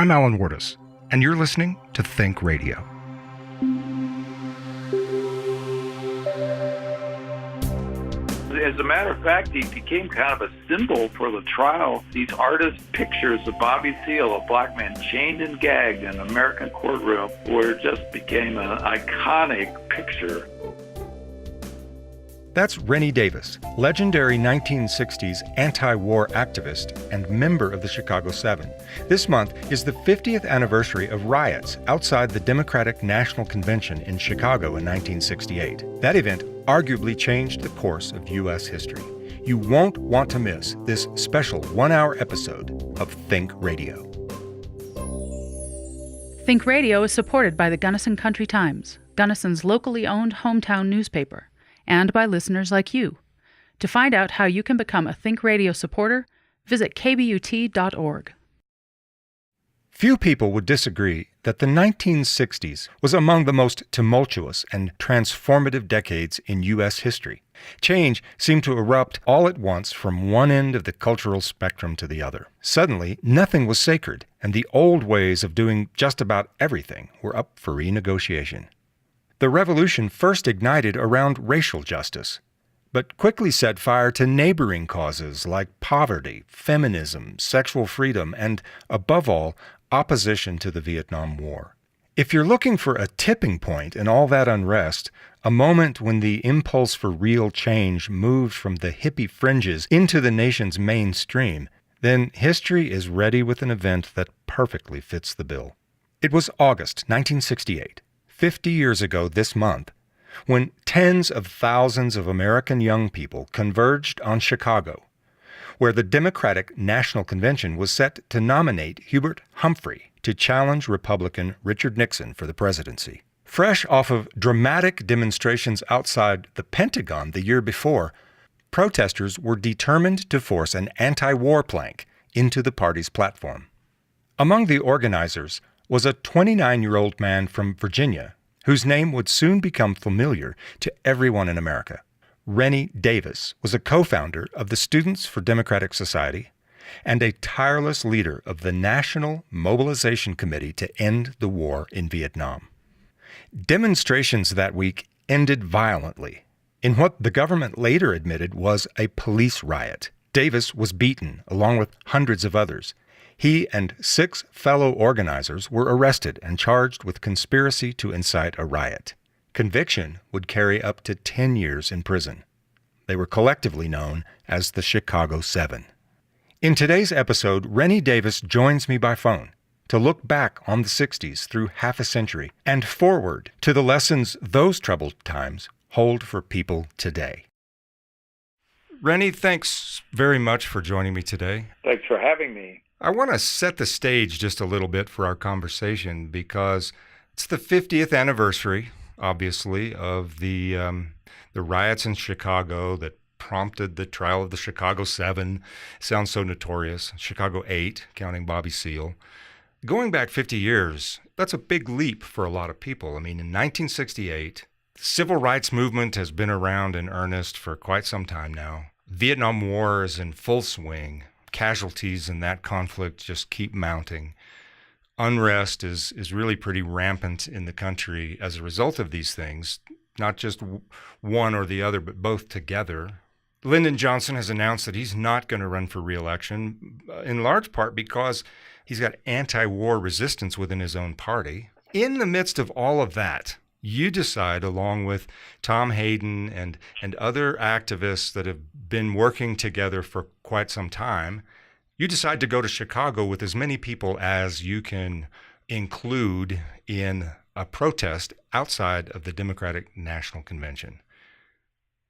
I'm Alan Wardis, and you're listening to ThinkRadio. As a matter of fact, he became kind of a symbol for the trial. These artist pictures of Bobby Seale, a black man chained and gagged in an American courtroom, just became an iconic picture. That's Rennie Davis, legendary 1960s anti-war activist and member of the Chicago Seven. This month is the 50th anniversary of riots outside the Democratic National Convention in Chicago in 1968. That event arguably changed the course of U.S. history. You won't want to miss this special one-hour episode of Think Radio. Think Radio is supported by the Gunnison Country Times, Gunnison's locally owned hometown newspaper, and by listeners like you. To find out how you can become a Think Radio supporter, visit kbut.org. Few people would disagree that the 1960s was among the most tumultuous and transformative decades in U.S. history. Change seemed to erupt all at once from one end of the cultural spectrum to the other. Suddenly, nothing was sacred, and the old ways of doing just about everything were up for renegotiation. The revolution first ignited around racial justice, but quickly set fire to neighboring causes like poverty, feminism, sexual freedom, and, above all, opposition to the Vietnam War. If you're looking for a tipping point in all that unrest, a moment when the impulse for real change moved from the hippie fringes into the nation's mainstream, then history is ready with an event that perfectly fits the bill. It was August 1968. 50 years ago this month, when tens of thousands of American young people converged on Chicago, where the Democratic National Convention was set to nominate Hubert Humphrey to challenge Republican Richard Nixon for the presidency. Fresh off of dramatic demonstrations outside the Pentagon the year before, protesters were determined to force an anti-war plank into the party's platform. Among the organizers was a 29-year-old man from Virginia whose name would soon become familiar to everyone in America. Rennie Davis was a co-founder of the Students for Democratic Society and a tireless leader of the National Mobilization Committee to end the war in Vietnam. Demonstrations that week ended violently in what the government later admitted was a police riot. Davis was beaten along with hundreds of others. He and 6 fellow organizers were arrested and charged with conspiracy to incite a riot. Conviction would carry up to 10 years in prison. They were collectively known as the Chicago Seven. In today's episode, Rennie Davis joins me by phone to look back on the 60s through half a century and forward to the lessons those troubled times hold for people today. Rennie, thanks very much for joining me today. Thanks for having me. I want to set the stage just a little bit for our conversation because it's the 50th anniversary, obviously, of the riots in Chicago that prompted the trial of the Chicago Seven. Sounds so notorious. Chicago 8, counting Bobby Seale. Going back 50 years, that's a big leap for a lot of people. I mean, in 1968, the civil rights movement has been around in earnest for quite some time now. Vietnam War is in full swing. Casualties in that conflict just keep mounting. Unrest is really pretty rampant in the country as a result of these things, not just one or the other, but both together. Lyndon Johnson has announced that he's not going to run for re-election, in large part because he's got anti-war resistance within his own party. In the midst of all of that, you decide, along with Tom Hayden and other activists that have been working together for quite some time, you decide to go to Chicago with as many people as you can include in a protest outside of the Democratic National Convention.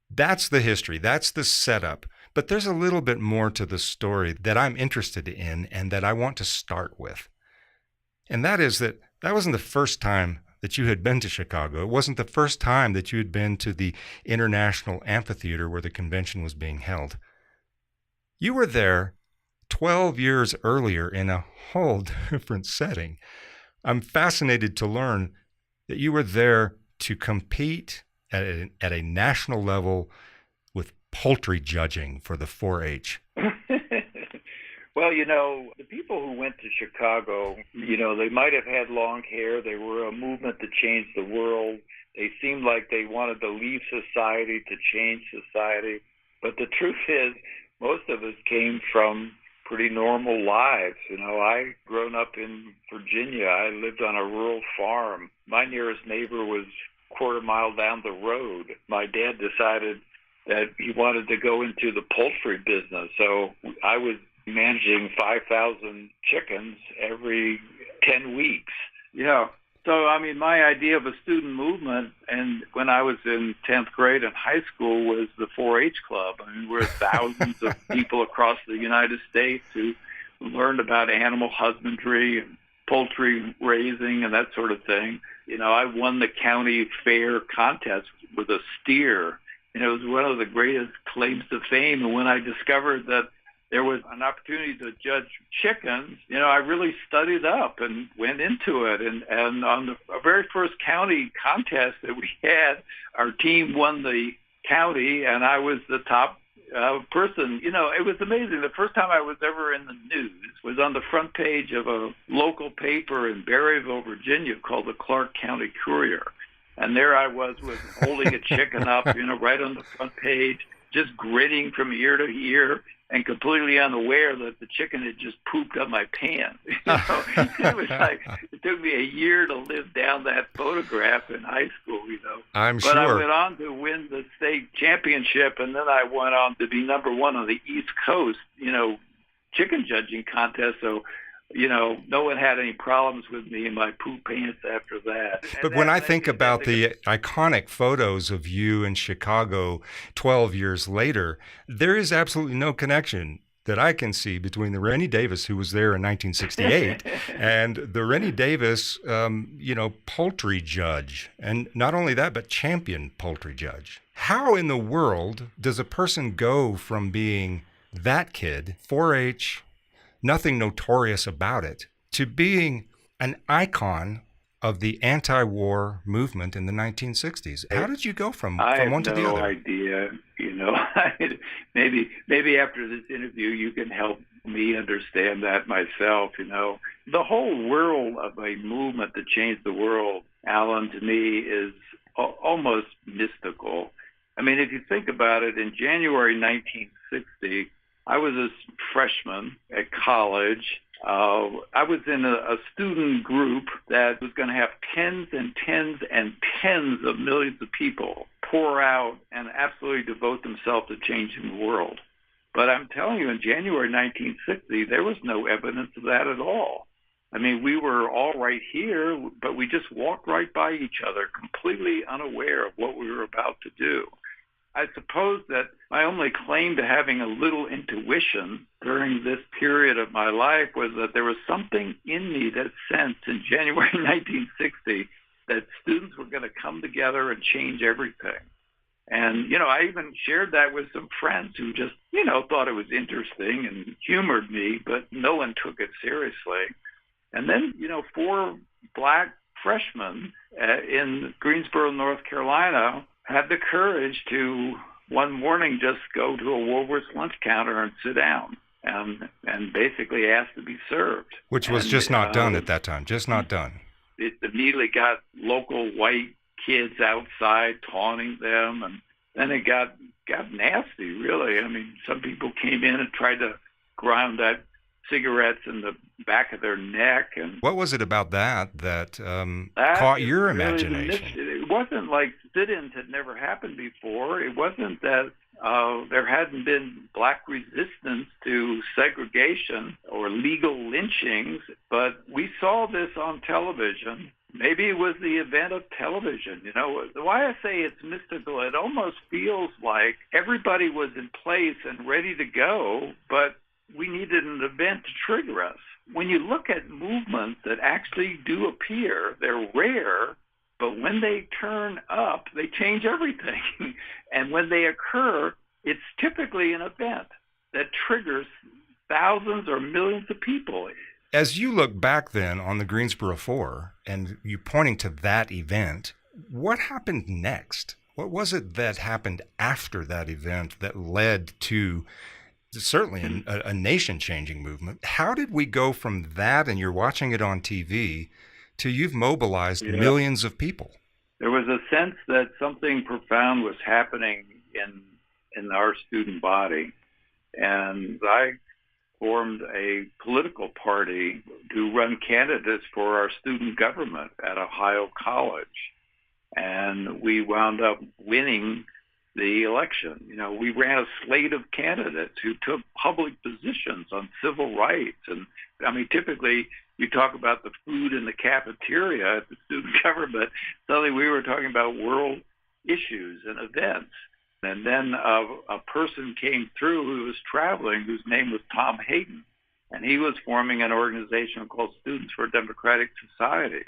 That's the history. That's the setup. But there's a little bit more to the story that I'm interested in and that I want to start with. And that is that wasn't the first time that you had been to Chicago. It wasn't the first time that you had been to the International Amphitheater where the convention was being held. You were there 12 years earlier in a whole different setting. I'm fascinated to learn that you were there to compete at a national level with poultry judging for the 4-H. Well, the people who went to Chicago, they might have had long hair. They were a movement to change the world. They seemed like they wanted to leave society to change society. But the truth is, most of us came from pretty normal lives. I grown up in Virginia. I lived on a rural farm. My nearest neighbor was a quarter mile down the road. My dad decided that he wanted to go into the poultry business. So I was managing 5,000 chickens every 10 weeks. Yeah. So, my idea of a student movement, and when I was in 10th grade in high school, was the 4-H club. We're thousands of people across the United States who learned about animal husbandry and poultry raising and that sort of thing. I won the county fair contest with a steer. It was one of the greatest claims to fame. And when I discovered that there was an opportunity to judge chickens, I really studied up and went into it. And on the very first county contest that we had, our team won the county, and I was the top person. It was amazing. The first time I was ever in the news was on the front page of a local paper in Berryville, Virginia, called the Clark County Courier. And there I was holding a chicken up, right on the front page, just grinning from ear to ear, and completely unaware that the chicken had just pooped up my pants. It was like, it took me a year to live down that photograph in high school, I'm But sure. I went on to win the state championship, and then I went on to be number one on the East Coast, chicken judging contest. So, no one had any problems with me and my poop pants after that. But when I think about the iconic photos of you in Chicago 12 years later, there is absolutely no connection that I can see between the Rennie Davis who was there in 1968 and the Rennie Davis, poultry judge. And not only that, but champion poultry judge. How in the world does a person go from being that kid, 4-H, nothing notorious about it, to being an icon of the anti-war movement in the 1960s? How did you go from one to the other? I have no idea. Maybe after this interview you can help me understand that myself. The whole world of a movement to change the world, Alan, to me is almost mystical. If you think about it, in January 1960, I was a freshman at college. I was in a student group that was going to have tens and tens and tens of millions of people pour out and absolutely devote themselves to changing the world. But I'm telling you, in January 1960, there was no evidence of that at all. We were all right here, but we just walked right by each other, completely unaware of what we were about to do. I suppose that my only claim to having a little intuition during this period of my life was that there was something in me that sensed in January 1960 that students were going to come together and change everything. And, I even shared that with some friends who just, thought it was interesting and humored me, but no one took it seriously. And then, 4 black freshmen in Greensboro, North Carolina, had the courage to one morning just go to a Woolworth's lunch counter and sit down and basically ask to be served. Which was just not done at that time, just not done. It immediately got local white kids outside taunting them, and then it got nasty, really. Some people came in and tried to ground out cigarettes in the back of their neck. And what was it about that caught your imagination? It wasn't like sit-ins had never happened before. It wasn't that there hadn't been black resistance to segregation or legal lynchings, but we saw this on television. Maybe it was the event of television. Why I say it's mystical, it almost feels like everybody was in place and ready to go, but we needed an event to trigger us. When you look at movements that actually do appear, they're rare, but when they turn up, they change everything. And when they occur, it's typically an event that triggers thousands or millions of people. As you look back then on the Greensboro 4, and you pointing to that event, what happened next? What was it that happened after that event that led to certainly a nation-changing movement. How did we go from that, and you're watching it on TV, to you've mobilized millions of people? There was a sense that something profound was happening in our student body. And I formed a political party to run candidates for our student government at Ohio College. And we wound up winning the election. We ran a slate of candidates who took public positions on civil rights. And typically you talk about the food in the cafeteria at the student government. Suddenly we were talking about world issues and events. And then a person came through who was traveling, whose name was Tom Hayden. And he was forming an organization called Students for a Democratic Society.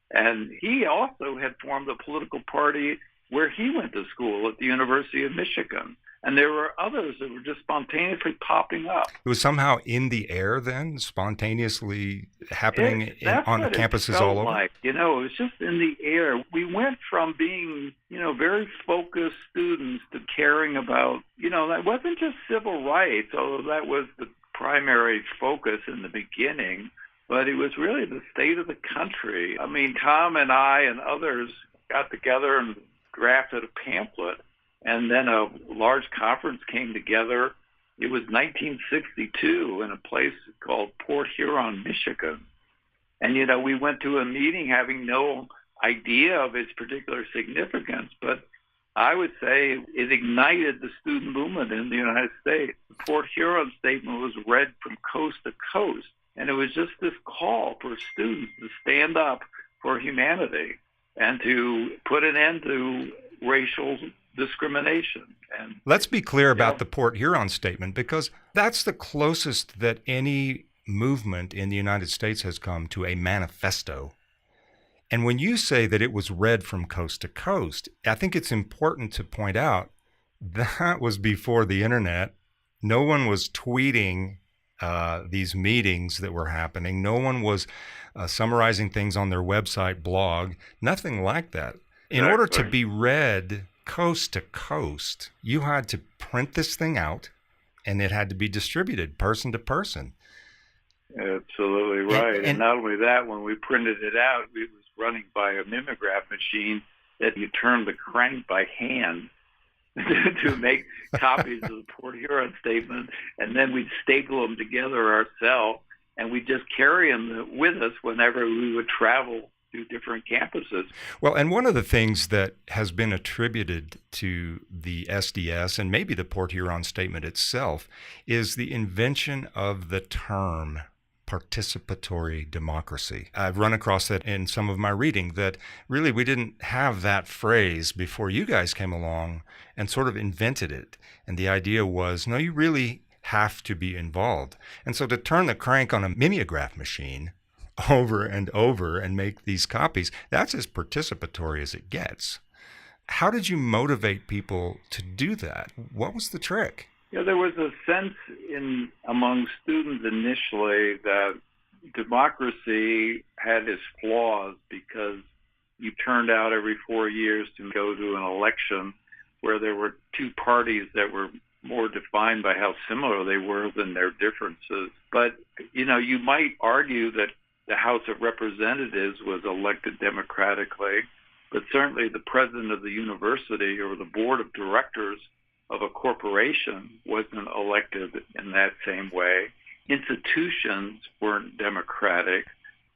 And he also had formed a political party where he went to school at the University of Michigan. And there were others that were just spontaneously popping up. It was somehow in the air then, spontaneously happening on campuses all over? It was just in the air. We went from being, very focused students to caring about, that wasn't just civil rights, although that was the primary focus in the beginning, but it was really the state of the country. Tom and I and others got together and drafted a pamphlet, and then a large conference came together. It was 1962 in a place called Port Huron, Michigan. And, we went to a meeting having no idea of its particular significance, but I would say it ignited the student movement in the United States. The Port Huron statement was read from coast to coast, and it was just this call for students to stand up for humanity and to put an end to racial discrimination. And let's be clear about the Port Huron statement, because that's the closest that any movement in the United States has come to a manifesto. And when you say that it was read from coast to coast, I think it's important to point out that was before the internet. No one was tweeting these meetings that were happening. No one was summarizing things on their website, blog, nothing like that. In order to be read coast to coast, you had to print this thing out, and it had to be distributed person to person. Absolutely right. And not only that, when we printed it out, it was running by a mimeograph machine that you turned the crank by hand to make copies of the Port Huron statement, and then we'd staple them together ourselves, and we'd just carry them with us whenever we would travel to different campuses. Well, and one of the things that has been attributed to the SDS and maybe the Port Huron statement itself is the invention of the term participatory democracy. I've run across that in some of my reading, that really we didn't have that phrase before you guys came along and sort of invented it. And the idea was, no, you really have to be involved. And so to turn the crank on a mimeograph machine over and over and make these copies, that's as participatory as it gets. How did you motivate people to do that? What was the trick? There was a sense among students initially that democracy had its flaws because you turned out every 4 years to go to an election where there were two parties that were more defined by how similar they were than their differences. But, you might argue that the House of Representatives was elected democratically, but certainly the president of the university or the board of directors of a corporation wasn't elected in that same way. Institutions weren't democratic.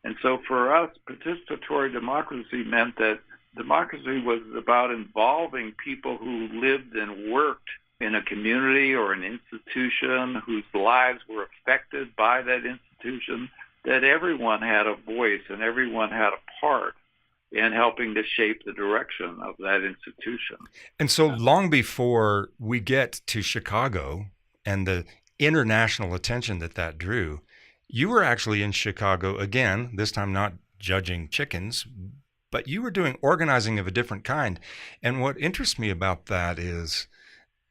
And so for us, participatory democracy meant that democracy was about involving people who lived and worked in a community or an institution whose lives were affected by that institution, that everyone had a voice and everyone had a part in helping to shape the direction of that institution. And so long before we get to Chicago and the international attention that drew, you were actually in Chicago again, this time not judging chickens, but you were doing organizing of a different kind. And what interests me about that is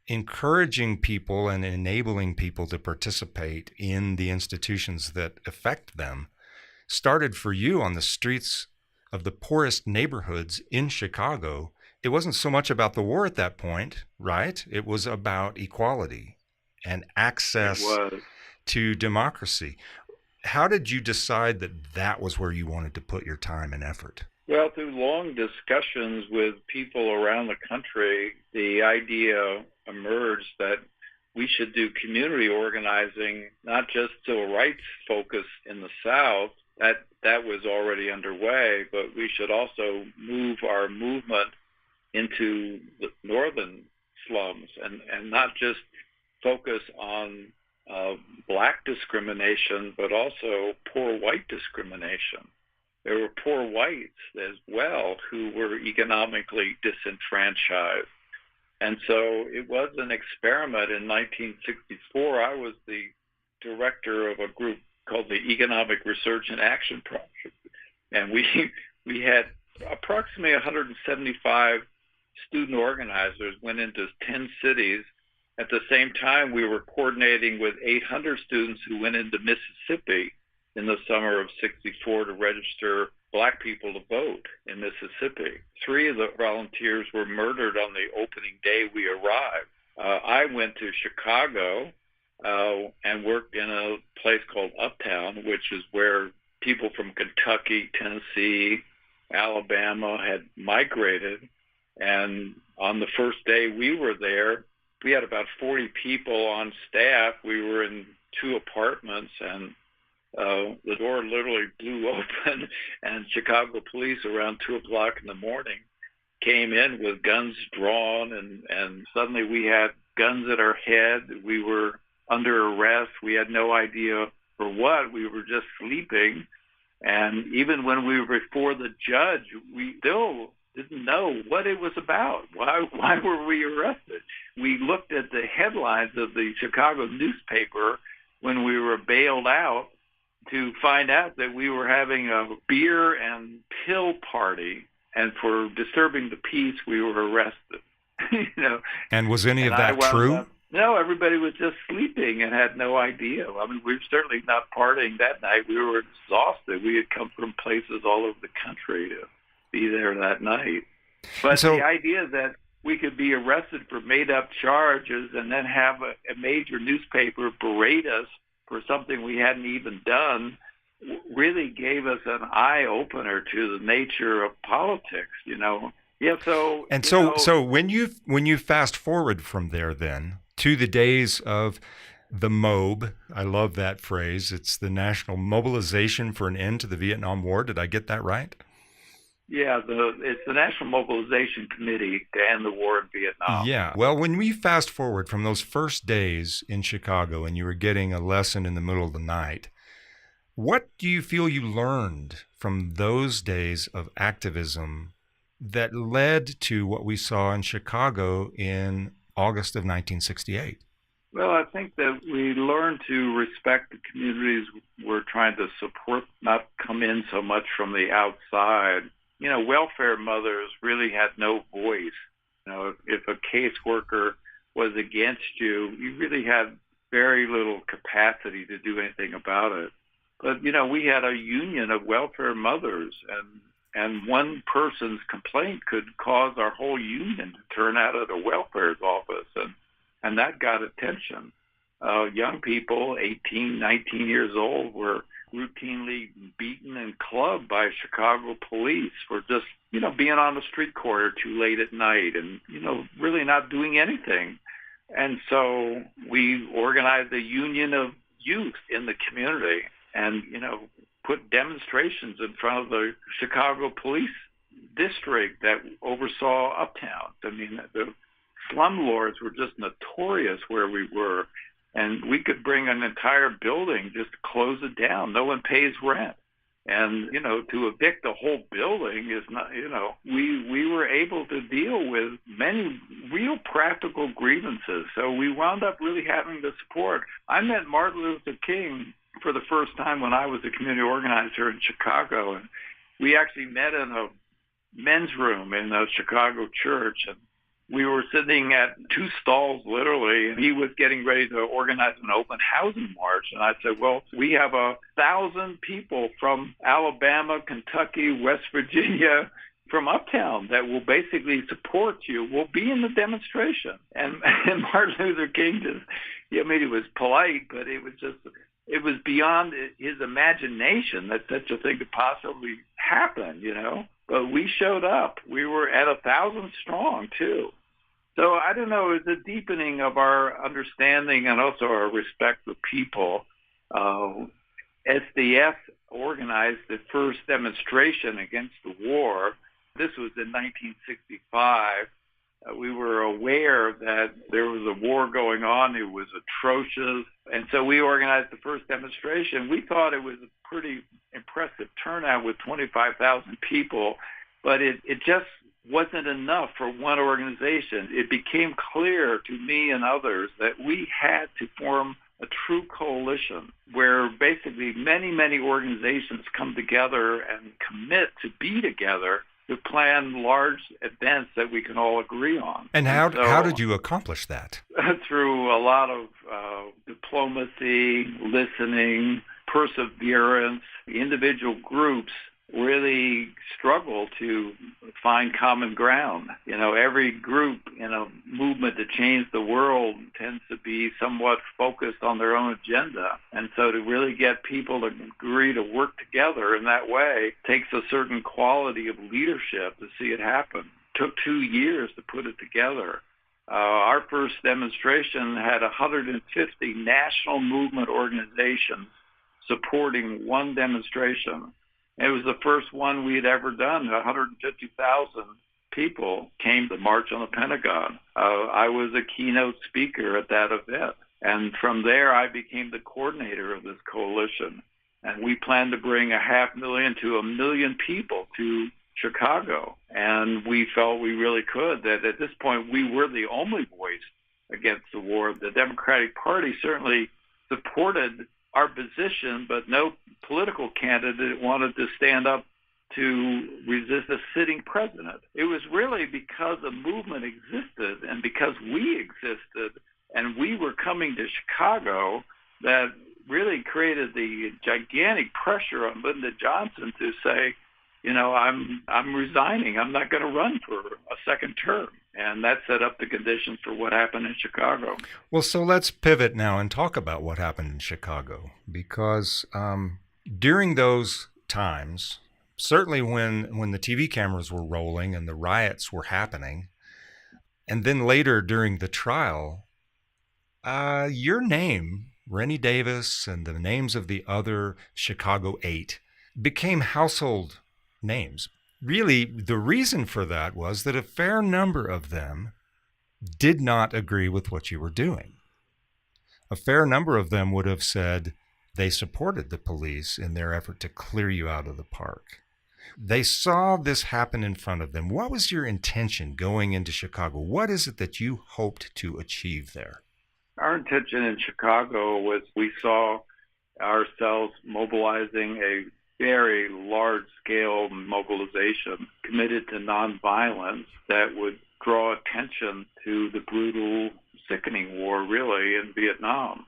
encouraging people and enabling people to participate in the institutions that affect them started for you on the streets of the poorest neighborhoods in Chicago. It wasn't so much about the war at that point, right? It was about equality and It access was. to democracy. How did you decide that that was where you wanted to put your time and effort? Well, through long discussions with people around the country, the idea emerged that we should do community organizing, not just civil rights focus in the South. That was already underway, but we should also move our movement into the northern slums and not just focus on black discrimination, but also poor white discrimination. There were poor whites as well who were economically disenfranchised. And so it was an experiment in 1964. I was the director of a group called the Economic Research and Action Project. And we had approximately 175 student organizers went into 10 cities. At the same time, we were coordinating with 800 students who went into Mississippi in the summer of '64 to register black people to vote in Mississippi. 3 of the volunteers were murdered on the opening day we arrived. I went to Chicago and worked in a place called Uptown, which is where people from Kentucky, Tennessee, Alabama had migrated. And on the first day we were there, we had about 40 people on staff. We were in 2 apartments, and the door literally blew open, and Chicago police around 2 o'clock in the morning came in with guns drawn, and suddenly we had guns at our head. We were under arrest. We had no idea for what. We were just sleeping. And even when we were before the judge, we still didn't know what it was about. Why were we arrested? We looked at the headlines of the Chicago newspaper when we were bailed out to find out that we were having a beer and pill party, and for disturbing the peace, we were arrested. And was any of that true? No, everybody was just sleeping and had no idea. I mean, we were certainly not partying that night. We were exhausted. We had come from places all over the country to be there that night. But the idea that we could be arrested for made-up charges and then have a major newspaper berate us for something we hadn't even done really gave us an eye-opener to the nature of politics, Yeah, so when you fast forward from there then to the days of the MOB, I love that phrase. It's the National Mobilization for an End to the Vietnam War. Did I get that right? Yeah, it's the National Mobilization Committee to end the war in Vietnam. Yeah. Well, when we fast forward from those first days in Chicago and you were getting a lesson in the middle of the night, what do you feel you learned from those days of activism that led to what we saw in Chicago in August of 1968? Well, I think that we learned to respect the communities we're trying to support, not come in so much from the outside. Welfare mothers really had no voice. If a caseworker was against you, you really had very little capacity to do anything about it. But, we had a union of welfare mothers, and one person's complaint could cause our whole union to turn out of the welfare office, and that got attention. Young people, 18, 19 years old, were routinely beaten and clubbed by Chicago police for just, being on the street corner too late at night and, really not doing anything. And so we organized a union of youth in the community and, put demonstrations in front of the Chicago police district that oversaw Uptown. I mean, the slumlords were just notorious where we were. And we could bring an entire building, just close it down. No one pays rent. And, to evict the whole building is not, we were able to deal with many real practical grievances. So we wound up really having the support. I met Martin Luther King for the first time when I was a community organizer in Chicago. And we actually met in a men's room in a Chicago church. And we were sitting at 2 stalls, literally, and he was getting ready to organize an open housing march. And I said, well, we have 1,000 people from Alabama, Kentucky, West Virginia, from uptown that will basically support you will be in the demonstration. And Martin Luther King just, he was polite, but it was beyond his imagination that such a thing could possibly happen, But we showed up. We were at 1,000 strong, too. So I don't know, it's a deepening of our understanding and also our respect for people. SDS organized the first demonstration against the war. This was in 1965. We were aware that there was a war going on. It was atrocious. And so we organized the first demonstration. We thought it was a pretty impressive turnout with 25,000 people, but it just wasn't enough for one organization. It became clear to me and others that we had to form a true coalition where basically many, many organizations come together and commit to be together to plan large events that we can all agree on. And how did you accomplish that? Through a lot of diplomacy, listening, perseverance. Individual groups really struggle to find common ground. Every group in a movement to change the world tends to be somewhat focused on their own agenda. And so to really get people to agree to work together in that way takes a certain quality of leadership to see it happen. It took 2 years to put it together. Our first demonstration had 150 national movement organizations supporting one demonstration. It was the first one we had ever done. 150,000 people came to march on the Pentagon. I was a keynote speaker at that event. And from there, I became the coordinator of this coalition. And we planned to bring 500,000 to 1 million people to Chicago. And we felt we really could, that at this point, we were the only voice against the war. The Democratic Party certainly supported our position, but no political candidate wanted to stand up to resist a sitting president. It was really because a movement existed and because we existed and we were coming to Chicago that really created the gigantic pressure on Lyndon Johnson to say, I'm resigning. I'm not going to run for a second term. And that set up the conditions for what happened in Chicago. Well, so let's pivot now and talk about what happened in Chicago, because during those times, certainly when the TV cameras were rolling and the riots were happening, and then later during the trial, your name, Rennie Davis, and the names of the other Chicago 8 became household names. Really, the reason for that was that a fair number of them did not agree with what you were doing. A fair number of them would have said they supported the police in their effort to clear you out of the park. They saw this happen in front of them. What was your intention going into Chicago? What is it that you hoped to achieve there? Our intention in Chicago was we saw ourselves mobilizing a very large-scale mobilization committed to nonviolence that would draw attention to the brutal, sickening war, really, in Vietnam.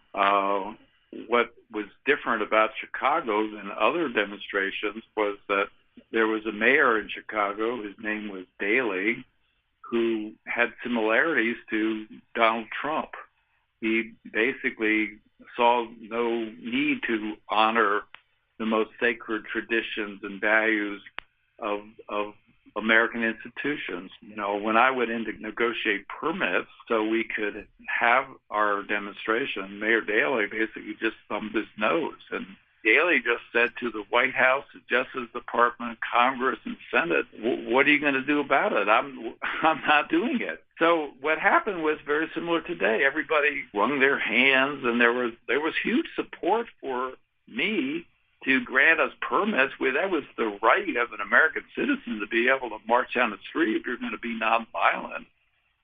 What was different about Chicago than other demonstrations was that there was a mayor in Chicago, his name was Daley, who had similarities to Donald Trump. He basically saw no need to honor the most sacred traditions and values of American institutions. When I went in to negotiate permits so we could have our demonstration, Mayor Daley basically just thumbed his nose. And Daley just said to the White House, the Justice Department, Congress, and Senate, what are you going to do about it? I'm not doing it. So what happened was very similar today. Everybody wrung their hands, and there was huge support for me to grant us permits. That was the right of an American citizen to be able to march down the street if you're going to be nonviolent.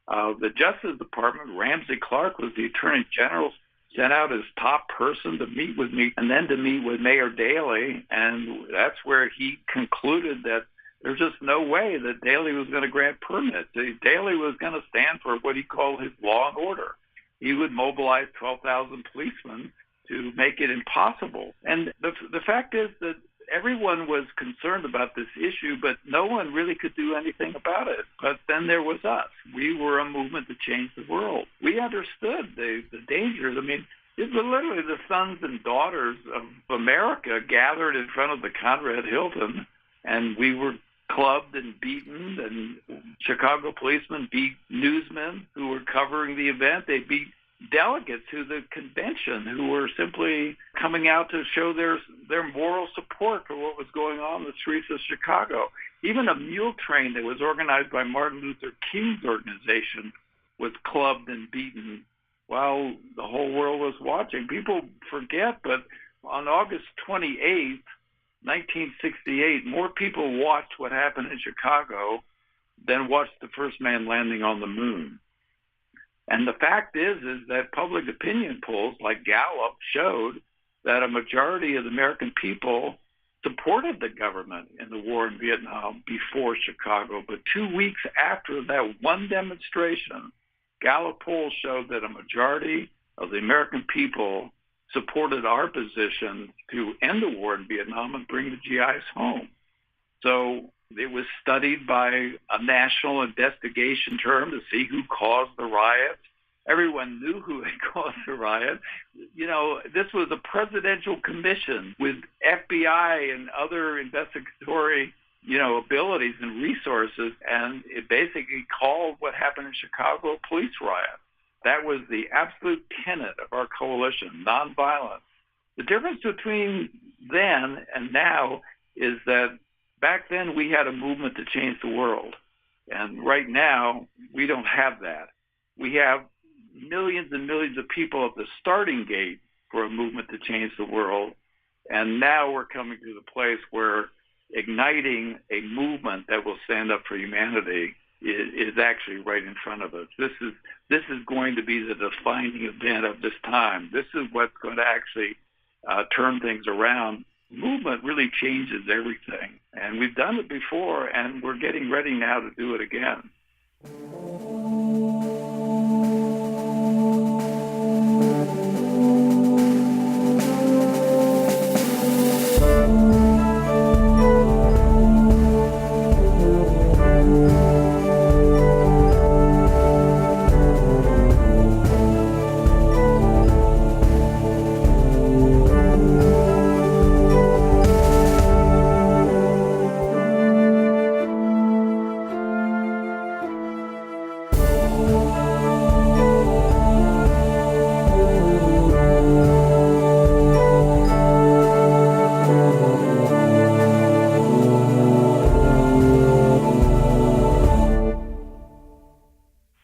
The Justice Department, Ramsey Clark was the Attorney General, sent out his top person to meet with me and then to meet with Mayor Daley, and that's where he concluded that there's just no way that Daley was going to grant permits. Daley was going to stand for what he called his law and order. He would mobilize 12,000 policemen to make it impossible. And the fact is that everyone was concerned about this issue, but no one really could do anything about it. But then there was us. We were a movement to change the world. We understood the dangers. I mean, it was literally the sons and daughters of America gathered in front of the Conrad Hilton, and we were clubbed and beaten, and Chicago policemen beat newsmen who were covering the event. They beat delegates to the convention who were simply coming out to show their moral support for what was going on in the streets of Chicago. Even a mule train that was organized by Martin Luther King's organization was clubbed and beaten while the whole world was watching. People forget, but on August 28th, 1968, more people watched what happened in Chicago than watched the first man landing on the moon. And the fact is that public opinion polls like Gallup showed that a majority of the American people supported the government in the war in Vietnam before Chicago. But 2 weeks after that one demonstration, Gallup polls showed that a majority of the American people supported our position to end the war in Vietnam and bring the GIs home. So it was studied by a national investigation term to see who caused the riot. Everyone knew who had caused the riot. You know, this was a presidential commission with FBI and other investigatory, abilities and resources, and it basically called what happened in Chicago a police riot. That was the absolute tenet of our coalition, nonviolence. The difference between then and now is that back then we had a movement to change the world. And right now, we don't have that. We have millions and millions of people at the starting gate for a movement to change the world. And now we're coming to the place where igniting a movement that will stand up for humanity is actually right in front of us. This is going to be the defining event of this time. This is what's going to actually turn things around. Movement really changes everything. And we've done it before, and we're getting ready now to do it again.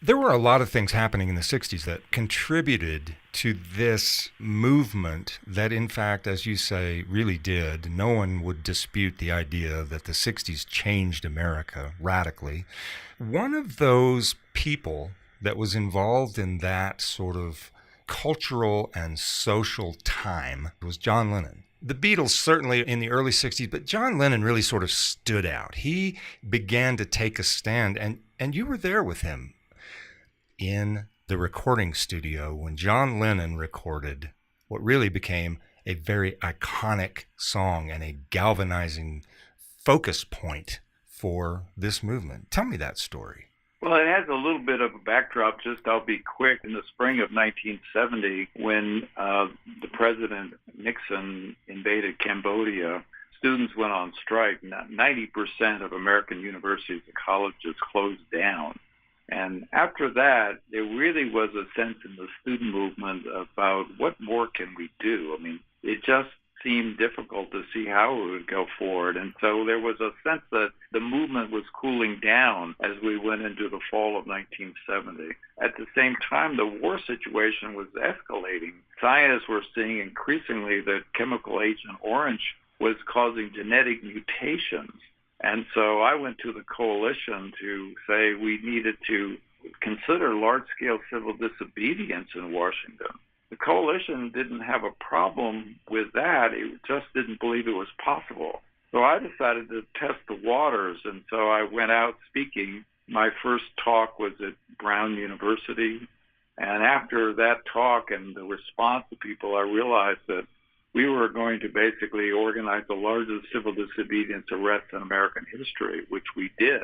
There were a lot of things happening in the 60s that contributed to this movement that, in fact, as you say, really did. No one would dispute the idea that the 60s changed America radically. One of those people that was involved in that sort of cultural and social time was John Lennon. The Beatles certainly in the early 60s, but John Lennon really sort of stood out. He began to take a stand, and you were there with him in the recording studio when John Lennon recorded what really became a very iconic song and a galvanizing focus point for this movement. Tell me that story. Well, it has a little bit of a backdrop. I'll be quick. In the spring of 1970, when the President Nixon invaded Cambodia, students went on strike. 90% of American universities and colleges closed down. And after that, there really was a sense in the student movement about what more can we do? I mean, it just seemed difficult to see how it would go forward. And so there was a sense that the movement was cooling down as we went into the fall of 1970. At the same time, the war situation was escalating. Scientists were seeing increasingly that chemical Agent Orange was causing genetic mutations. And so I went to the coalition to say we needed to consider large-scale civil disobedience in Washington. The coalition didn't have a problem with that. It just didn't believe it was possible. So I decided to test the waters, and so I went out speaking. My first talk was at Brown University. And after that talk and the response of people, I realized that we were going to basically organize the largest civil disobedience arrest in American history, which we did.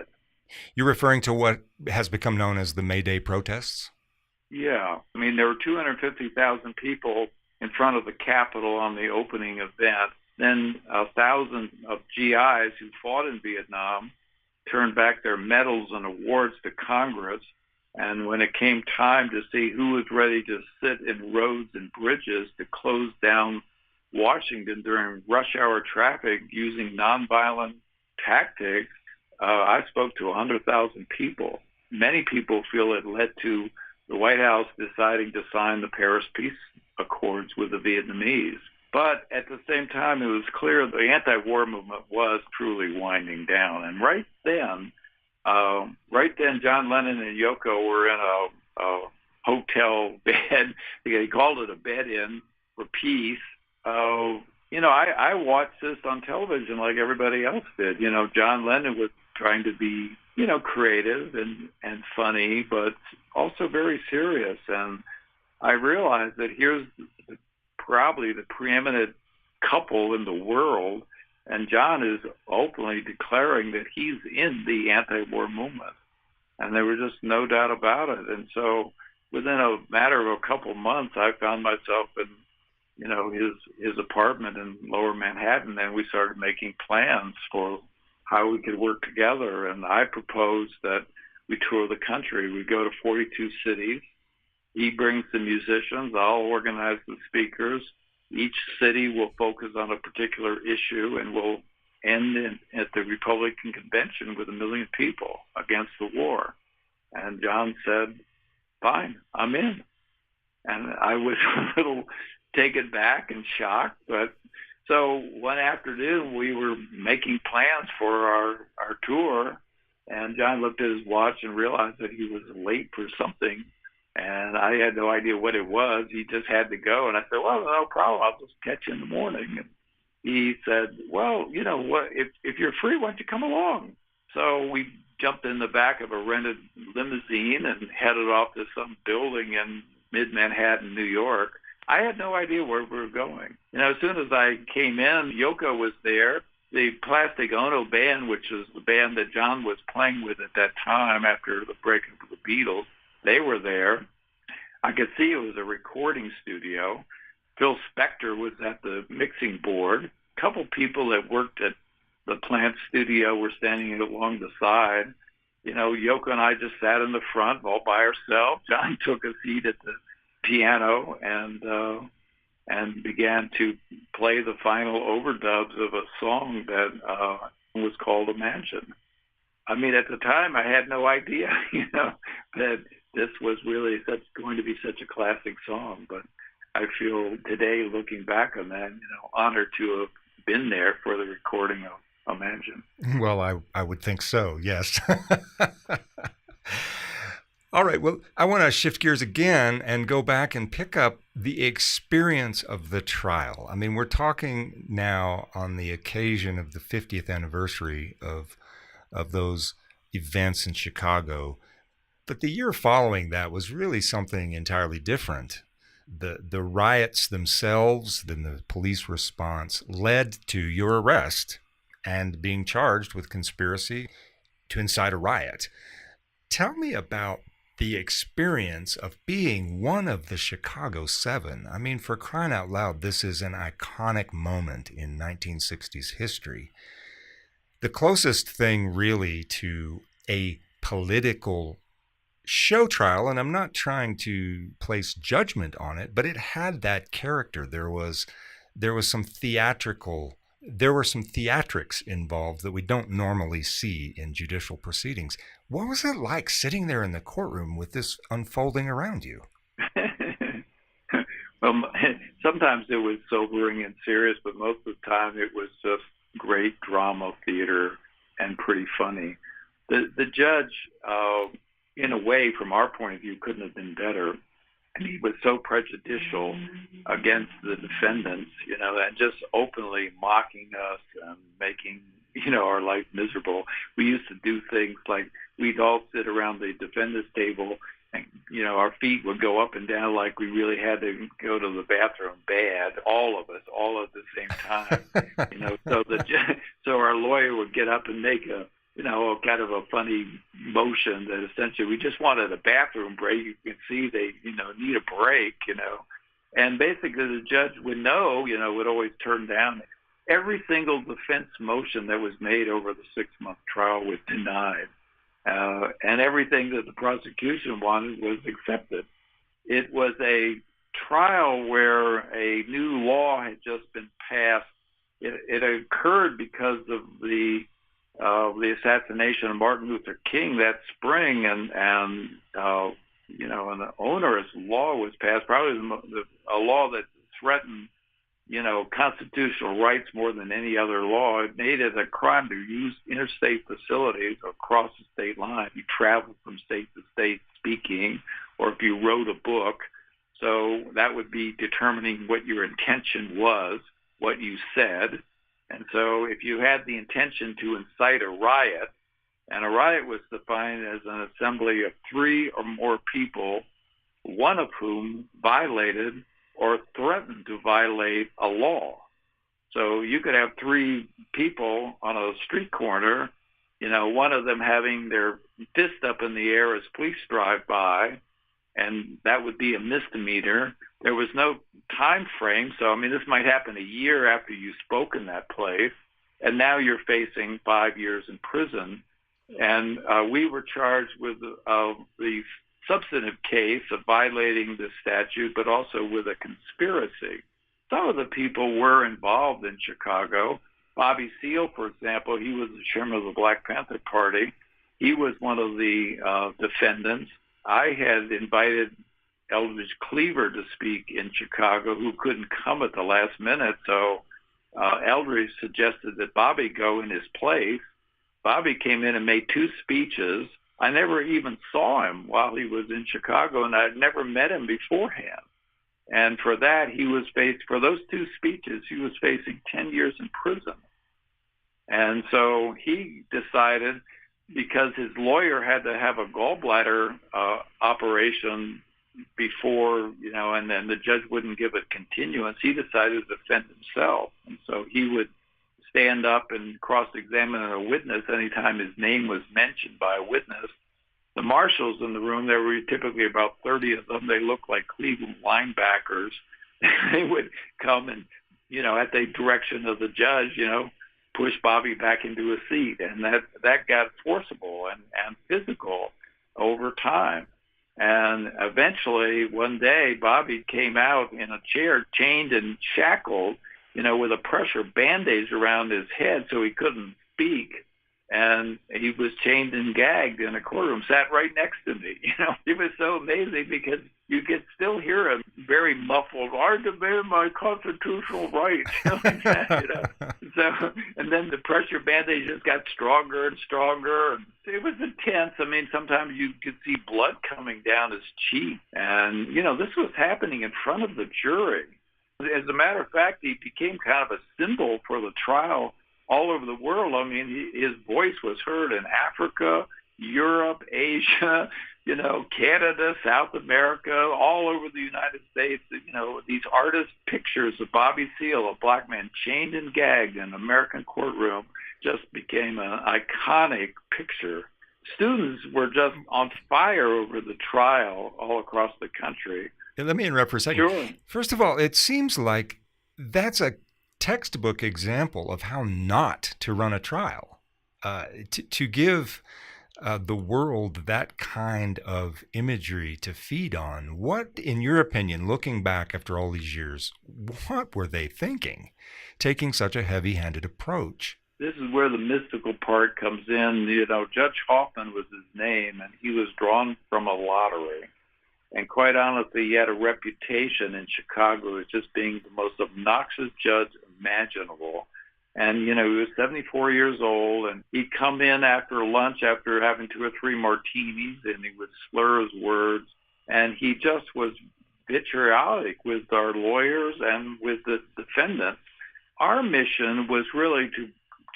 You're referring to what has become known as the May Day protests? Yeah. I mean, there were 250,000 people in front of the Capitol on the opening event. Then 1,000 of GIs who fought in Vietnam turned back their medals and awards to Congress. And when it came time to see who was ready to sit in roads and bridges to close down Washington during rush hour traffic using nonviolent tactics, I spoke to 100,000 people. Many people feel it led to the White House deciding to sign the Paris Peace Accords with the Vietnamese. But at the same time, it was clear the anti-war movement was truly winding down. And right then, John Lennon and Yoko were in a hotel bed. They called it a bed-in for peace. I watched this on television like everybody else did. John Lennon was trying to be, creative and funny, but also very serious. And I realized that here's probably the preeminent couple in the world, and John is openly declaring that he's in the anti-war movement. And there was just no doubt about it. And so within a matter of a couple months, I found myself in his apartment in Lower Manhattan, and we started making plans for how we could work together. And I proposed that we tour the country. We go to 42 cities. He brings the musicians. I'll organize the speakers. Each city will focus on a particular issue, and we'll end at the Republican convention with 1 million people against the war. And John said, fine, I'm in. And I was a little taken back and shocked. But so one afternoon we were making plans for our tour, and John looked at his watch and realized that he was late for something. And I had no idea what it was. He just had to go. And I said, well, no problem. I'll just catch you in the morning. And he said, well, you know what, if you're free, why don't you come along? So we jumped in the back of a rented limousine and headed off to some building in mid-Manhattan, New York. I had no idea where we were going. As soon as I came in, Yoko was there. The Plastic Ono band, which was the band that John was playing with at that time after the breakup of the Beatles, they were there. I could see it was a recording studio. Phil Spector was at the mixing board. A couple people that worked at the plant studio were standing along the side. Yoko and I just sat in the front all by ourselves. John took a seat at the piano and began to play the final overdubs of a song that was called Imagine. I mean, at the time, I had no idea, that this was really going to be such a classic song. But I feel today, looking back on that, honored to have been there for the recording of Imagine. Well, I would think so, yes. All right, well, I want to shift gears again and go back and pick up the experience of the trial. I mean, we're talking now on the occasion of the 50th anniversary of those events in Chicago. But the year following that was really something entirely different. The riots themselves, then the police response, led to your arrest and being charged with conspiracy to incite a riot. Tell me about the experience of being one of the Chicago Seven. I mean, for crying out loud, this is an iconic moment in 1960s history. The closest thing really to a political show trial, and I'm not trying to place judgment on it, but it had that character. There were some theatrics involved that we don't normally see in judicial proceedings. What was it like sitting there in the courtroom with this unfolding around you? Well, sometimes it was sobering and serious, but most of the time it was just great drama theater and pretty funny. The judge, in a way, from our point of view, couldn't have been better. And he was so prejudicial against the defendants, and just openly mocking us and making, our life miserable. We used to do things like we'd all sit around the defendant's table And, our feet would go up and down like we really had to go to the bathroom bad, all of us, all at the same time. So our lawyer would get up and make a kind of a funny motion that essentially we just wanted a bathroom break. You can see they, need a break, And basically the judge would would always turn down every single defense motion that was made over the 6-month trial was denied. And everything that the prosecution wanted was accepted. It was a trial where a new law had just been passed. It occurred because of the assassination of Martin Luther King that spring, and an onerous law was passed, probably a law that threatened constitutional rights more than any other law. It made it a crime to use interstate facilities or cross the state line. You traveled from state to state speaking, or if you wrote a book. So that would be determining what your intention was, what you said. And so if you had the intention to incite a riot, and a riot was defined as an assembly of 3 or more people, one of whom violated or threatened to violate a law. So you could have 3 people on a street corner, one of them having their fist up in the air as police drive by, and that would be a misdemeanor. There was no time frame, so this might happen a year after you spoke in that place, and now you're facing 5 years in prison. And we were charged with the substantive case of violating the statute, but also with a conspiracy. Some of the people were involved in Chicago. Bobby Seale, for example, he was the chairman of the Black Panther Party. He was one of the defendants. I had invited Eldridge Cleaver to speak in Chicago, who couldn't come at the last minute, so Eldridge suggested that Bobby go in his place. Bobby came in and made 2 speeches. I never even saw him while he was in Chicago, and I'd never met him beforehand. And for that, for those 2 speeches, he was facing 10 years in prison. And so he decided, because his lawyer had to have a gallbladder operation before, and then the judge wouldn't give it continuance, he decided to defend himself. And so he would stand up and cross-examine a witness anytime his name was mentioned by a witness. The marshals in the room, there were typically about 30 of them. They looked like Cleveland linebackers. They would come and, at the direction of the judge, push Bobby back into a seat. And that got forcible and physical over time. And eventually, one day, Bobby came out in a chair, chained and shackled, with a pressure bandage around his head so he couldn't speak. And he was chained and gagged in a courtroom, sat right next to me. It was so amazing because you could still hear him very muffled, I demand my constitutional rights. Like that, So, and then the pressure bandages got stronger and stronger. It was intense. Sometimes you could see blood coming down his cheek. And, this was happening in front of the jury. As a matter of fact, he became kind of a symbol for the trial all over the world. His voice was heard in Africa, Europe, Asia, Canada, South America, all over the United States. These artist pictures of Bobby Seale, a black man chained and gagged in an American courtroom, just became an iconic picture. Students were just on fire over the trial all across the country. Let me interrupt for a second. Sure. First of all, it seems like that's a textbook example of how not to run a trial. To give the world that kind of imagery to feed on. What, in your opinion, looking back after all these years, what were they thinking, taking such a heavy-handed approach? This is where the mystical part comes in. Judge Hoffman was his name, and he was drawn from a lottery. And quite honestly, he had a reputation in Chicago as just being the most obnoxious judge imaginable. And, he was 74 years old, and he'd come in after lunch after having 2 or 3 martinis, and he would slur his words. And he just was vitriolic with our lawyers and with the defendants. Our mission was really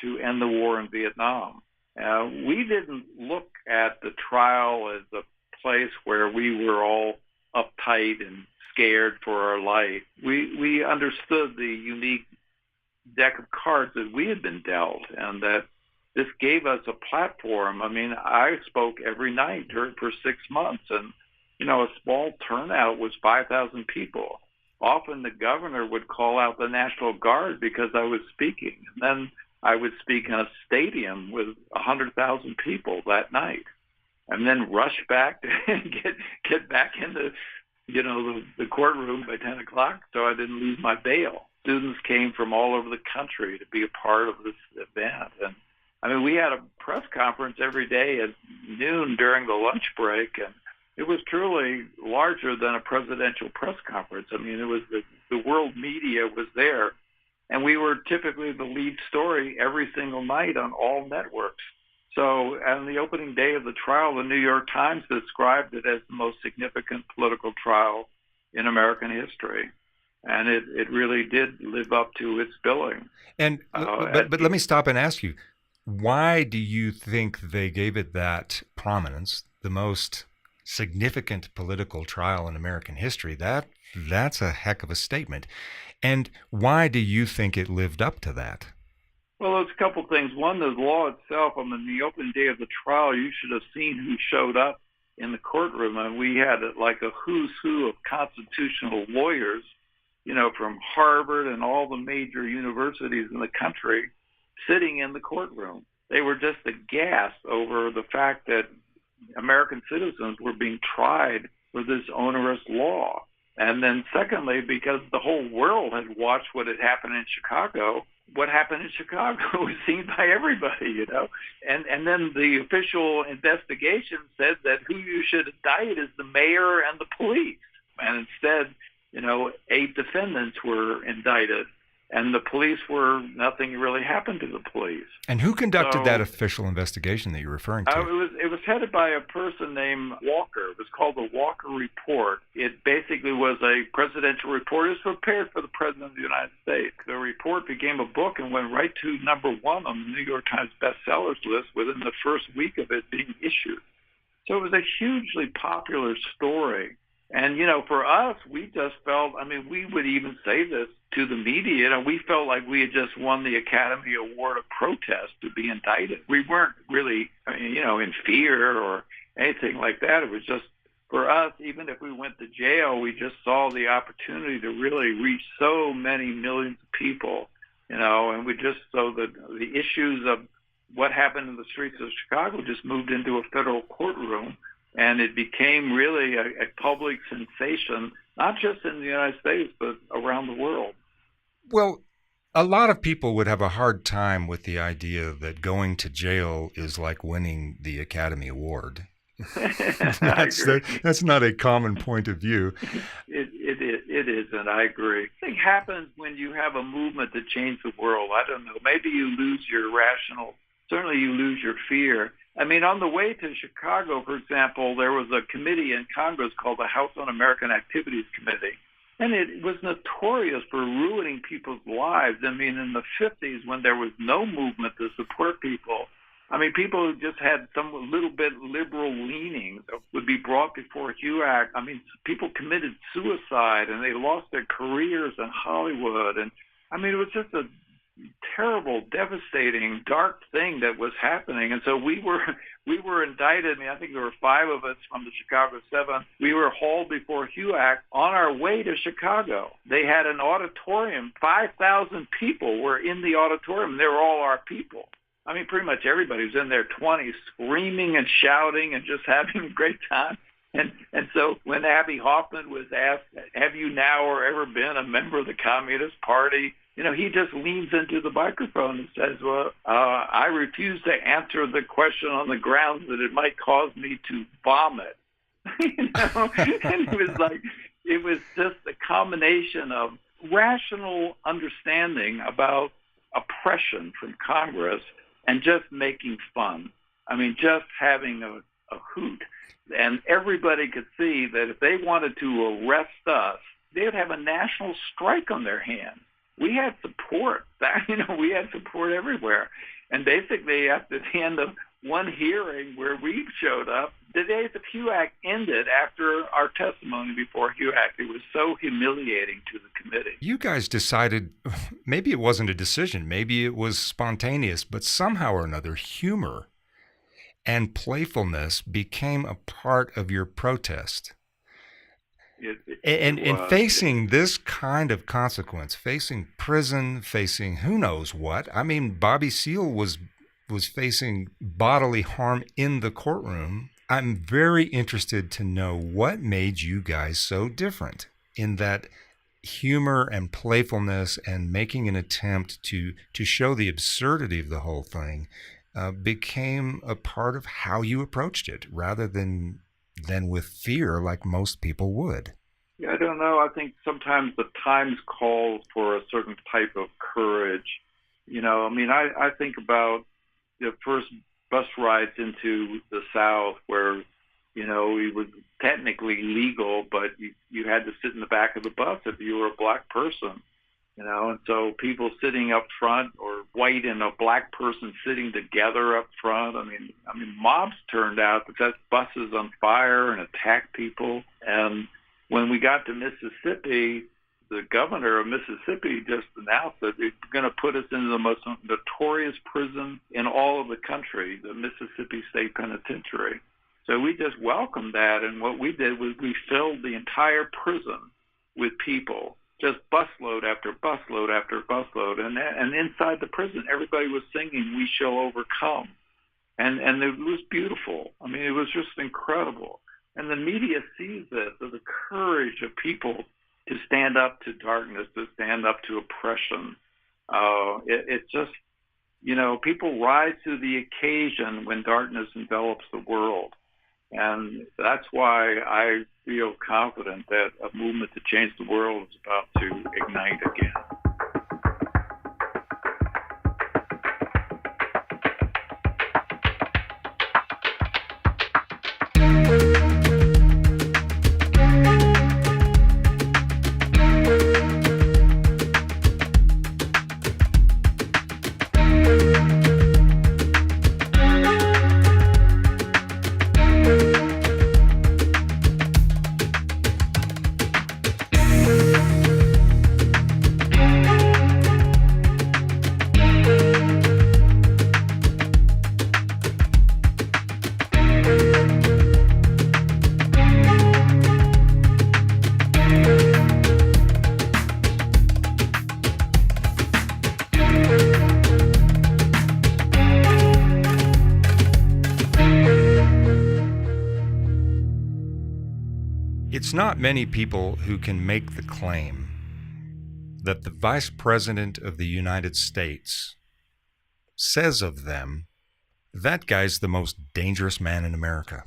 to end the war in Vietnam. We didn't look at the trial as a place where we were all uptight and scared for our life. We understood the unique deck of cards that we had been dealt, and that this gave us a platform. I mean, I spoke every night for 6 months, and, a small turnout was 5,000 people. Often the governor would call out the National Guard because I was speaking. And then I would speak in a stadium with 100,000 people that night, and then rush back and get back into, the courtroom by 10 o'clock so I didn't lose my bail. Students came from all over the country to be a part of this event. And I mean, we had a press conference every day at noon during the lunch break, and it was truly larger than a presidential press conference. I mean, it was the world media was there, and we were typically the lead story every single night on all networks. So on the opening day of the trial, the New York Times described it as the most significant political trial in American history. And it really did live up to its billing. And but let me stop and ask you, why do you think they gave it that prominence, the most significant political trial in American history? That's a heck of a statement. And why do you think it lived up to that? Well, there's a couple things. One, the law itself. I mean, the opening day of the trial, you should have seen who showed up in the courtroom. And we had like a who's who of constitutional lawyers, from Harvard and all the major universities in the country sitting in the courtroom. They were just aghast over the fact that American citizens were being tried for this onerous law. And then secondly, because the whole world had watched what had happened in Chicago, what happened in Chicago was seen by everybody, And then the official investigation said that who you should indict is the mayor and the police. And instead, 8 defendants were indicted, and the police nothing really happened to the police. And who conducted that official investigation that you're referring to? It was headed by a person named Walker. It was called the Walker Report. It basically was a presidential report. It was prepared for the President of the United States. The report became a book and went right to number 1 on the New York Times bestsellers list within the first week of it being issued. So it was a hugely popular story. And, for us, we just felt, we would even say this to the media, we felt like we had just won the Academy Award of Protest to be indicted. We weren't really, in fear or anything like that. It was just, for us, even if we went to jail, we just saw the opportunity to really reach so many millions of people, and we just, so that the issues of what happened in the streets of Chicago just moved into a federal courtroom. And it became really a public sensation, not just in the United States, but around the world. Well, a lot of people would have a hard time with the idea that going to jail is like winning the Academy Award. That's not a common point of view. It is, and I agree. I think it happens when you have a movement to change the world. I don't know. Maybe you lose your certainly you lose your fear. On the way to Chicago, for example, there was a committee in Congress called the House Un-American Activities Committee, and it was notorious for ruining people's lives. In the 50s, when there was no movement to support people, people who just had some little bit liberal leanings would be brought before HUAC. People committed suicide, and they lost their careers in Hollywood. And, it was just a terrible, devastating, dark thing that was happening. And so we were indicted. I think there were 5 of us from the Chicago 7. We were hauled before HUAC on our way to Chicago. They had an auditorium. 5,000 people were in the auditorium. They were all our people. Pretty much everybody was in their 20s screaming and shouting and just having a great time. And so when Abby Hoffman was asked, have you now or ever been a member of the Communist Party? He just leans into the microphone and says, well, I refuse to answer the question on the grounds that it might cause me to vomit. And it was just a combination of rational understanding about oppression from Congress and just making fun. Just having a hoot. And everybody could see that if they wanted to arrest us, they'd have a national strike on their hands. We had support. We had support everywhere. And basically, at the end of one hearing where we showed up, the days of HUAC ended after our testimony before HUAC. It was so humiliating to the committee. You guys decided, maybe it wasn't a decision, maybe it was spontaneous, but somehow or another, humor and playfulness became a part of your protest. And facing this kind of consequence, facing prison, facing who knows what. I mean, Bobby Seale was facing bodily harm in the courtroom. I'm very interested to know what made you guys so different in that humor and playfulness and making an attempt to show the absurdity of the whole thing became a part of how you approached it rather than with fear like most people would. Yeah, I don't know. I think sometimes the times call for a certain type of courage. You know, I mean, I think about the first bus rides into the South where, you know, it was technically legal, but you had to sit in the back of the bus if you were a black person, you know, and so people sitting up front or white and a black person sitting together up front. I mean, mobs turned out to set buses on fire and attack people. And when we got to Mississippi, the governor of Mississippi just announced that they're going to put us into the most notorious prison in all of the country, the Mississippi State Penitentiary. So we just welcomed that, and what we did was we filled the entire prison with people, just busload after busload after busload. And inside the prison, everybody was singing, "We Shall Overcome." And it was beautiful. I mean, it was just incredible. And the media sees this, the courage of people to stand up to darkness, to stand up to oppression. It's just, you know, people rise to the occasion when darkness envelops the world. And that's why I feel confident that a movement to change the world is about to ignite again. It's not many people who can make the claim that the Vice President of the United States says of them, that guy's the most dangerous man in America.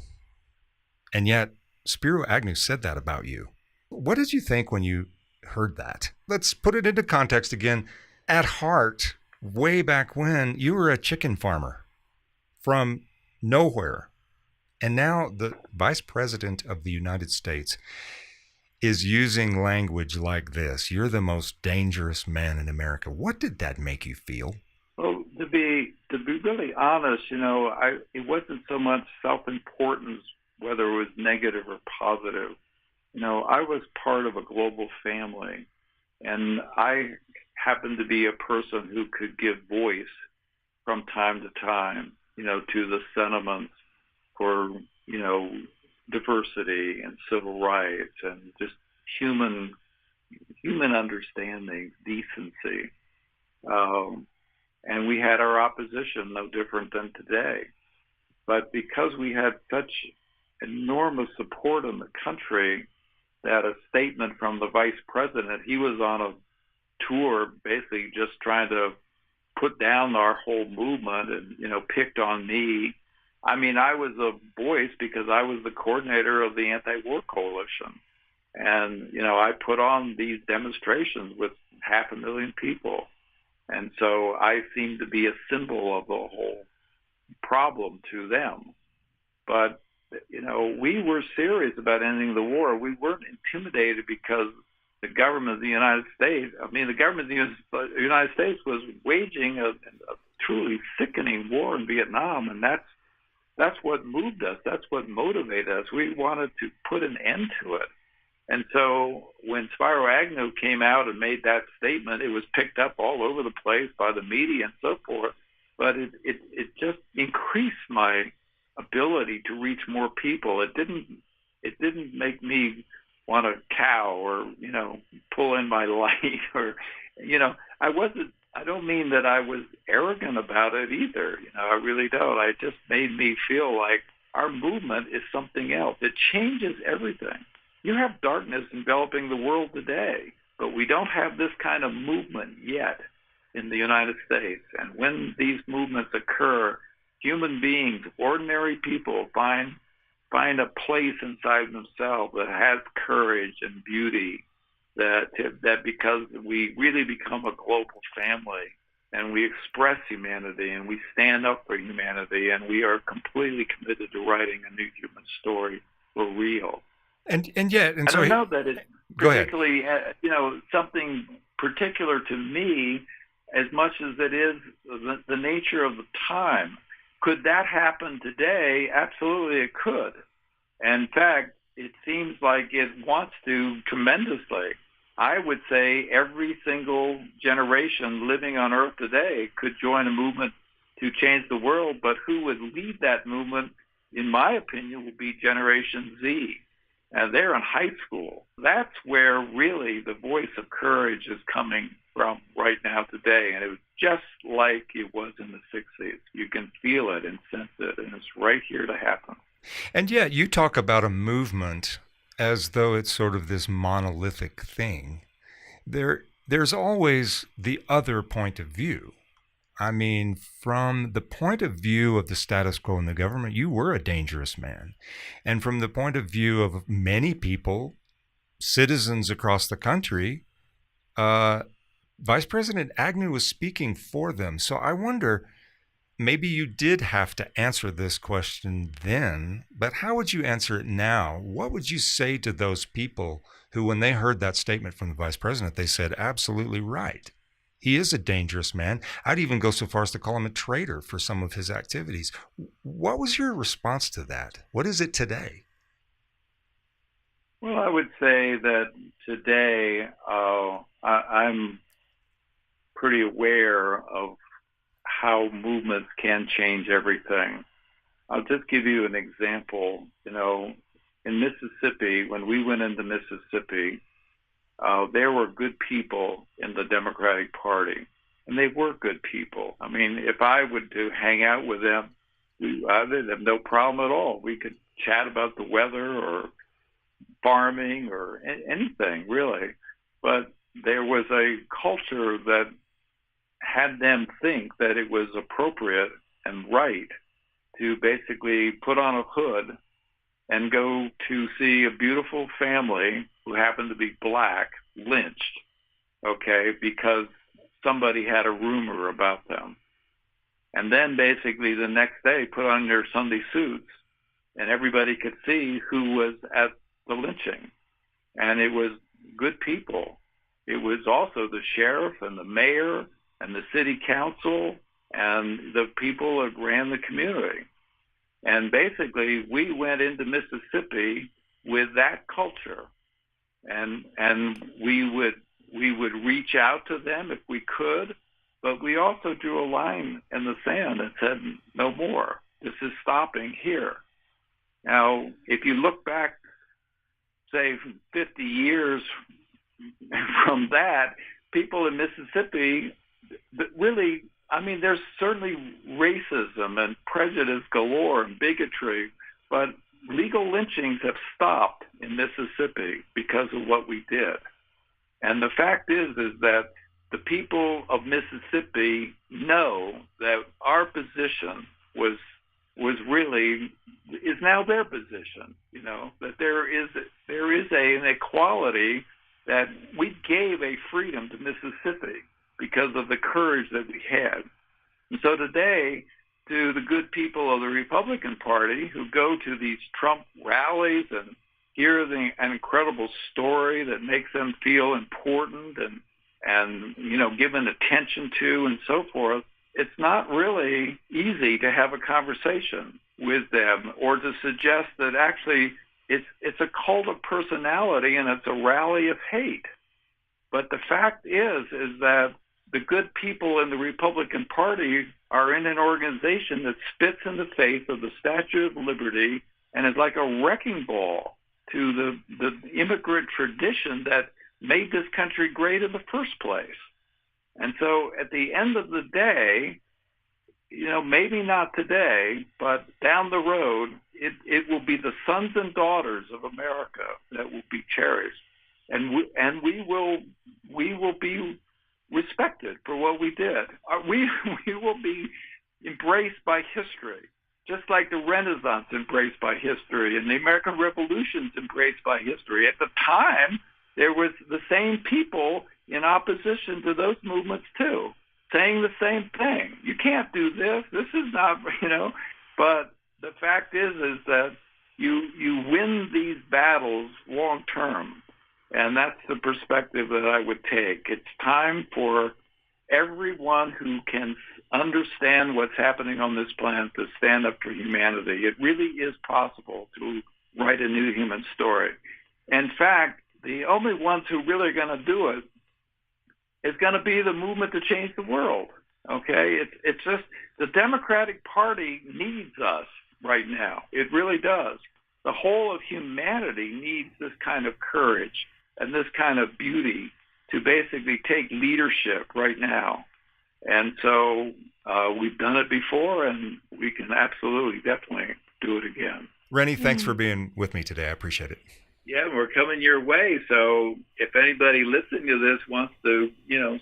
And yet, Spiro Agnew said that about you. What did you think when you heard that? Let's put it into context again. At heart, way back when, you were a chicken farmer from nowhere. And now the Vice President of the United States is using language like this. You're the most dangerous man in America. What did that make you feel? Well, to be really honest, you know, it wasn't so much self-importance, whether it was negative or positive. You know, I was part of a global family, and I happened to be a person who could give voice from time to time, you know, to the sentiments for, you know, diversity and civil rights and just human understanding, decency. And we had our opposition no different than today. But because we had such enormous support in the country that a statement from the vice president, he was on a tour basically just trying to put down our whole movement and, you know, picked on me. I mean, I was a voice because I was the coordinator of the anti-war coalition. And, you know, I put on these demonstrations with 500,000 people. And so I seemed to be a symbol of the whole problem to them. But, you know, we were serious about ending the war. We weren't intimidated because the government of the United States, the government of the United States was waging a truly sickening war in Vietnam. And that's that's what moved us. That's what motivated us. We wanted to put an end to it. And so when Spiro Agnew came out and made that statement, it was picked up all over the place by the media and so forth. But it just increased my ability to reach more people. It didn't make me want to cow or, pull in my light or, I don't mean that I was arrogant about it either. I really don't. It just made me feel like our movement is something else. It changes everything. You have darkness enveloping the world today, but we don't have this kind of movement yet in the United States. And when these movements occur, human beings, ordinary people, find a place inside themselves that has courage and beauty, that because we really become a global family and we express humanity and we stand up for humanity and we are completely committed to writing a new human story for real. And so I don't know that it's go ahead. particularly, something particular to me as much as it is the nature of the time. Could that happen today? Absolutely it could. And in fact, it seems like it wants to tremendously. I would say every single generation living on Earth today could join a movement to change the world, but who would lead that movement, in my opinion, would be Generation Z. And they're in high school. That's where really the voice of courage is coming from right now today. And it was just like it was in the 60s. You can feel it and sense it, and it's right here to happen. And yet you talk about a movement as though it's sort of this monolithic thing. There's always the other point of view. I mean, from the point of view of the status quo in the government, you were a dangerous man. And from the point of view of many people, citizens across the country, Vice President Agnew was speaking for them. So I wonder, maybe you did have to answer this question then, but how would you answer it now? What would you say to those people who, when they heard that statement from the Vice President, they said, absolutely right. He is a dangerous man. I'd even go so far as to call him a traitor for some of his activities. What was your response to that? What is it today? Well, I would say that today I'm pretty aware of how movements can change everything. I'll just give you an example. In Mississippi, when we went into Mississippi, there were good people in the Democratic Party, and they were good people. I mean, if I would to hang out with them, I would have no problem at all. We could chat about the weather or farming or anything, really. But there was a culture that had them think that it was appropriate and right to basically put on a hood and go to see a beautiful family who happened to be black lynched, because somebody had a rumor about them. And then basically the next day put on their Sunday suits and everybody could see who was at the lynching. And it was good people. It was also the sheriff and the mayor and the city council and the people that ran the community. And basically, we went into Mississippi with that culture, and we would reach out to them if we could, but we also drew a line in the sand and said, no more. This is stopping here. Now, if you look back, say, 50 years from that, people in Mississippi really, I mean, there's certainly racism and prejudice galore and bigotry, but legal lynchings have stopped in Mississippi because of what we did. And the fact is that the people of Mississippi know that our position was now their position, that there is an equality, that we gave a freedom to Mississippi because of the courage that we had. And so today, to the good people of the Republican Party who go to these Trump rallies and hear an incredible story that makes them feel important and given attention to and so forth, it's not really easy to have a conversation with them, or to suggest that actually it's a cult of personality and it's a rally of hate. But the fact is that the good people in the Republican Party are in an organization that spits in the face of the Statue of Liberty and is like a wrecking ball to the immigrant tradition that made this country great in the first place. And so at the end of the day, maybe not today, but down the road, it will be the sons and daughters of America that will be cherished. And we will be respected for what we did. We will be embraced by history, just like the Renaissance embraced by history and the American Revolution's embraced by history. At the time, there was the same people in opposition to those movements too, saying the same thing. You can't do this. This is not, But the fact is that you win these battles long term. And that's the perspective that I would take. It's time for everyone who can understand what's happening on this planet to stand up for humanity. It really is possible to write a new human story. In fact, the only ones who really are going to do it is going to be the movement to change the world. Okay? It's just the Democratic Party needs us right now. It really does. The whole of humanity needs this kind of courage and this kind of beauty to basically take leadership right now. And so we've done it before, and we can absolutely, definitely do it again. Rennie, thanks for being with me today. I appreciate it. Yeah, we're coming your way. So if anybody listening to this wants to,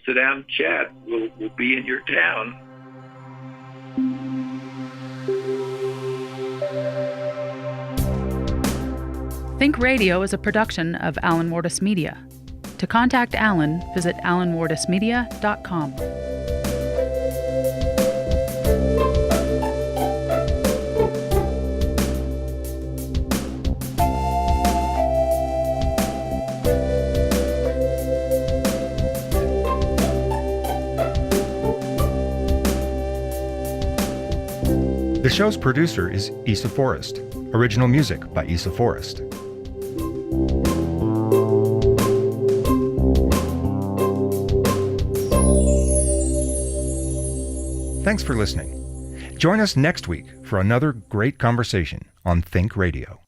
sit down and chat, we'll be in your town. Think Radio is a production of Alan Wardis Media. To contact Alan, visit alanwardismedia.com. The show's producer is Issa Forrest. Original music by Issa Forrest. Thanks for listening. Join us next week for another great conversation on Think Radio.